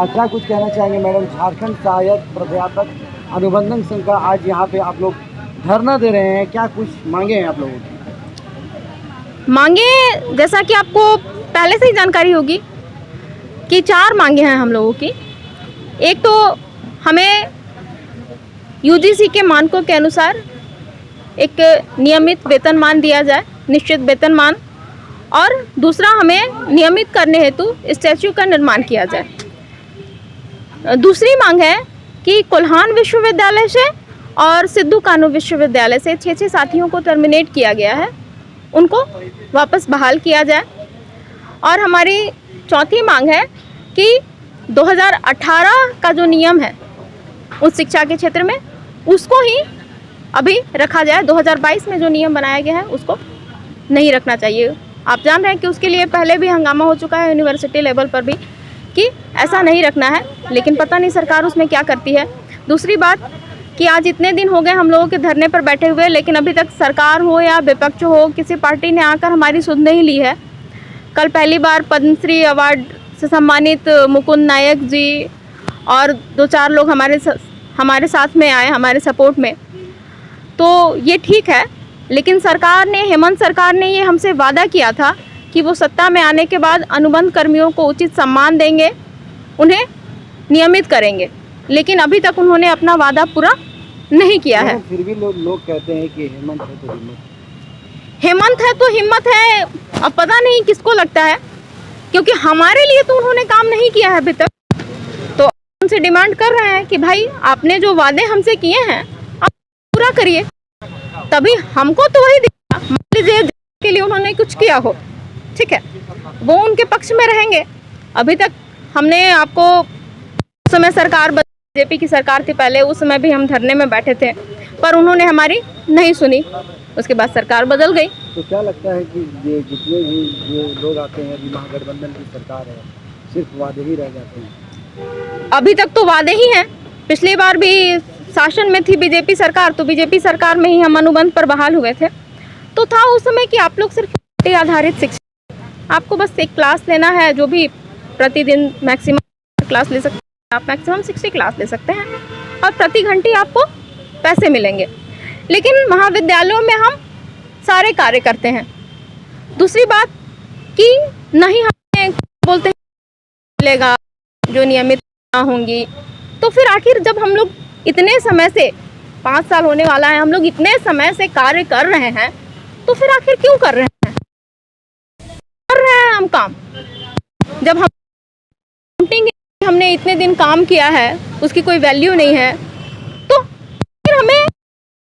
क्या कुछ कहना चाहेंगे मैडम? झारखंड सहायक प्राध्यापक अनुबंधन संघ का आज यहाँ पे आप लोग धरना दे रहे हैं, क्या कुछ मांगे हैं आप लोगों की? मांगे जैसा कि आपको पहले से ही जानकारी होगी कि 4 मांगे हैं हम लोगों की। एक तो हमें यूजीसी के मानकों के अनुसार एक नियमित वेतनमान दिया जाए, निश्चित वेतनमान, और दूसरा हमें नियमित करने हेतु स्टैच्यू का निर्माण किया जाए। दूसरी मांग है कि कोल्हान विश्वविद्यालय से और सिद्धू कानू विश्वविद्यालय से 6 साथियों को टर्मिनेट किया गया है, उनको वापस बहाल किया जाए। और हमारी चौथी मांग है कि 2018 का जो नियम है उच्च शिक्षा के क्षेत्र में, उसको ही अभी रखा जाए। 2022 में जो नियम बनाया गया है उसको नहीं रखना चाहिए। आप जान रहे हैं कि उसके लिए पहले भी हंगामा हो चुका है यूनिवर्सिटी लेवल पर भी कि ऐसा नहीं रखना है, लेकिन पता नहीं सरकार उसमें क्या करती है। दूसरी बात कि आज इतने दिन हो गए हम लोगों के धरने पर बैठे हुए, लेकिन अभी तक सरकार हो या विपक्ष हो, किसी पार्टी ने आकर हमारी सुध नहीं ली है। कल पहली बार पद्मश्री अवार्ड से सम्मानित मुकुंद नायक जी और 2-4 लोग हमारे साथ में आए, हमारे सपोर्ट में, तो ये ठीक है। लेकिन सरकार ने, हेमंत सरकार ने ये हमसे वादा किया था कि वो सत्ता में आने के बाद अनुबंध कर्मियों को उचित सम्मान देंगे, उन्हें नियमित करेंगे, लेकिन अभी तक उन्होंने अपना वादा पूरा नहीं किया है। फिर भी लोग कहते हैं कि हेमंत है तो हिम्मत, हेमंत है तो हिम्मत है। अब पता नहीं किसको लगता है, क्योंकि हमारे लिए तो उन्होंने काम नहीं किया है अभी तक। तो उनसे डिमांड कर रहे हैं कि भाई आपने जो वादे हमसे किए हैं आप पूरा करिए, तभी हमको तो वही दिखेगा। मान लीजिए के लिए उन्होंने कुछ किया हो, ठीक है, वो उनके पक्ष में रहेंगे। अभी तक हमने आपको, उस समय सरकार बीजेपी की सरकार थी पहले, उस समय भी हम धरने में बैठे थे, पर उन्होंने हमारी नहीं सुनी। उसके बाद सरकार बदल गई। तो क्या लगता है कि ये जितने भी ये लोग आते हैं, अभी महागठबंधन की सरकार है, सिर्फ वादे ही रह जाते हैं? अभी तक तो वादे ही हैं। पिछली बार भी शासन में थी बीजेपी सरकार, तो बीजेपी सरकार में ही हम अनुबंध पर बहाल हुए थे। तो था उस समय कि आप लोग सिर्फ आधारित शिक्षा, आपको बस एक क्लास लेना है, जो भी प्रतिदिन मैक्सिमम क्लास ले सकते हैं आप, मैक्सिमम 60 क्लास ले सकते हैं, और प्रति घंटे आपको पैसे मिलेंगे। लेकिन महाविद्यालयों में हम सारे कार्य करते हैं। दूसरी बात कि नहीं, हमें बोलते हैं मिलेगा जो नियमित ना होंगी, तो फिर आखिर जब हम लोग इतने समय से, 5 साल होने वाला है, हम लोग इतने समय से कार्य कर रहे हैं, तो फिर आखिर क्यों कर रहे हैं? कर रहे हैं हम काम, जब हम हमने इतने दिन काम किया है उसकी कोई वैल्यू नहीं है, तो फिर हमें,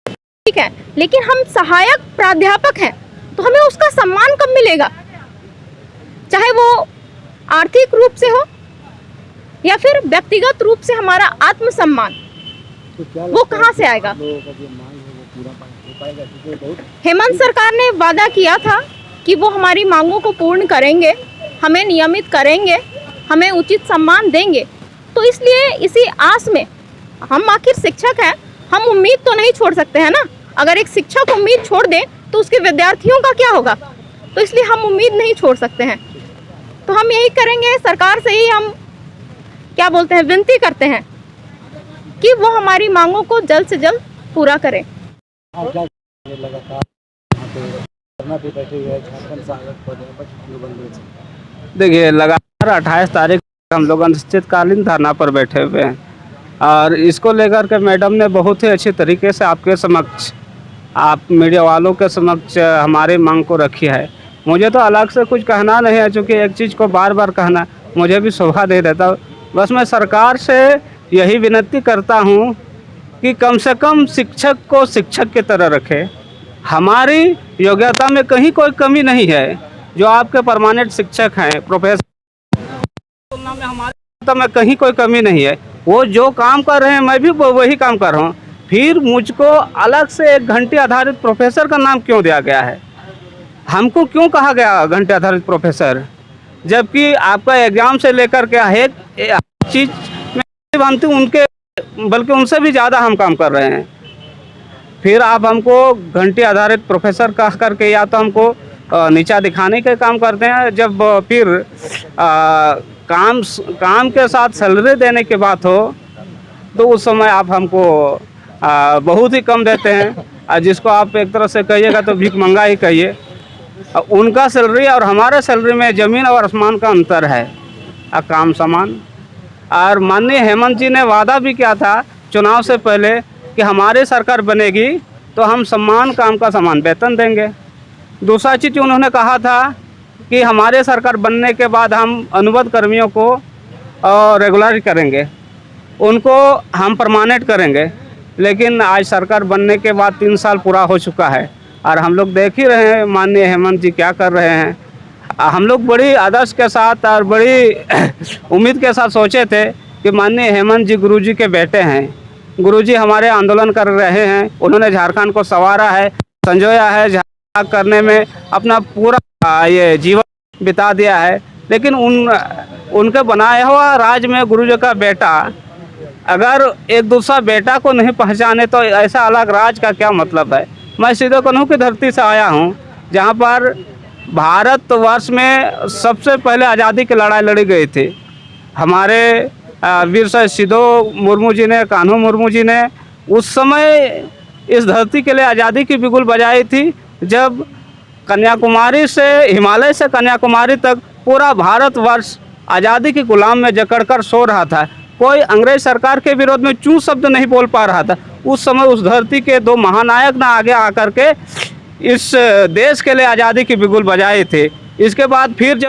ठीक है, लेकिन हम सहायक प्राध्यापक हैं तो हमें उसका सम्मान कब मिलेगा? चाहे वो आर्थिक रूप से हो या फिर व्यक्तिगत रूप से हमारा आत्मसम्मान, तो वो कहाँ से आएगा? हेमंत सरकार ने वादा किया था कि वो हमारी मांगों को पूर्ण करेंगे, हमें नियमित करेंगे, हमें उचित सम्मान देंगे। तो इसलिए इसी आस में हम, आखिर शिक्षक हैं, हम उम्मीद तो नहीं छोड़ सकते हैं ना। अगर एक शिक्षक उम्मीद छोड़ दे तो उसके विद्यार्थियों का क्या होगा? तो इसलिए हम उम्मीद नहीं छोड़ सकते हैं। तो हम यही करेंगे, सरकार से ही हम क्या बोलते हैं, विनती करते हैं कि वो हमारी मांगों को जल्द से जल्द पूरा करें। देखिए, लगातार 28 तारीख हम लोग अनिश्चितकालीन धरना पर बैठे हुए हैं, और इसको लेकर के मैडम ने बहुत ही अच्छे तरीके से आपके समक्ष, आप मीडिया वालों के समक्ष हमारी मांग को रखी है। मुझे तो अलग से कुछ कहना नहीं है, क्योंकि एक चीज़ को बार बार कहना मुझे भी शोभा नहीं देता। बस मैं सरकार से यही विनती करता हूँ कि कम से कम शिक्षक को शिक्षक की तरह रखे। हमारी योग्यता में कहीं कोई कमी नहीं है। जो आपके परमानेंट शिक्षक हैं, प्रोफेसर, तुलना में हमारी योग्यता में कहीं कोई कमी नहीं है। वो जो काम कर रहे हैं मैं भी वही काम कर रहा हूँ। फिर मुझको अलग से 1 घंटे आधारित प्रोफेसर का नाम क्यों दिया गया है? हमको क्यों कहा गया घंटे आधारित प्रोफेसर? जबकि आपका एग्ज़ाम से लेकर के हर चीज़ में बनती उनके, बल्कि उनसे भी ज़्यादा हम काम कर रहे हैं। फिर आप हमको घंटे आधारित प्रोफेसर कह करके या तो हमको नीचा दिखाने का काम करते हैं, जब फिर काम के साथ सैलरी देने की बात हो तो उस समय आप हमको बहुत ही कम देते हैं, और जिसको आप एक तरह से कहिएगा तो भीख मंगा ही कहिए। उनका सैलरी और हमारे सैलरी में ज़मीन और आसमान का अंतर है, काम समान। और माननीय हेमंत जी ने वादा भी किया था चुनाव से पहले कि हमारी सरकार बनेगी तो हम समान काम का समान वेतन देंगे। दूसरा चीज़ उन्होंने कहा था कि हमारे सरकार बनने के बाद हम अनुबंध कर्मियों को रेगुलर करेंगे, उनको हम परमानेंट करेंगे। लेकिन आज सरकार बनने के बाद 3 साल पूरा हो चुका है और हम लोग देख ही रहे हैं माननीय हेमंत जी क्या कर रहे हैं। हम लोग बड़ी आदर्श के साथ और बड़ी उम्मीद के साथ सोचे थे कि माननीय हेमंत जी गुरुजी के बेटे हैं, गुरुजी हमारे आंदोलन कर रहे हैं, उन्होंने झारखंड को संवारा है, संजोया है, झारखंड करने में अपना पूरा ये जीवन बिता दिया है। लेकिन उनके बनाया हुआ राज्य में गुरुजी का बेटा अगर एक दूसरा बेटा को नहीं पहचाने तो ऐसा अलग राज का क्या मतलब है। मैं सीधे कानून की धरती से आया हूँ जहाँ पर भारतवर्ष में सबसे पहले आज़ादी की लड़ाई लड़ी गई थी। हमारे वीर शहीद सिधो मुर्मू जी ने, कान्हू मुर्मू जी ने उस समय इस धरती के लिए आज़ादी की बिगुल बजाई थी, जब कन्याकुमारी से, हिमालय से कन्याकुमारी तक पूरा भारतवर्ष आज़ादी की गुलाम में जकड़ कर सो रहा था। कोई अंग्रेज सरकार के विरोध में चू शब्द नहीं बोल पा रहा था। उस समय उस धरती के 2 महानायक ने आगे आकर के इस देश के लिए आज़ादी की बिगुल बजाई थी। इसके बाद फिर जब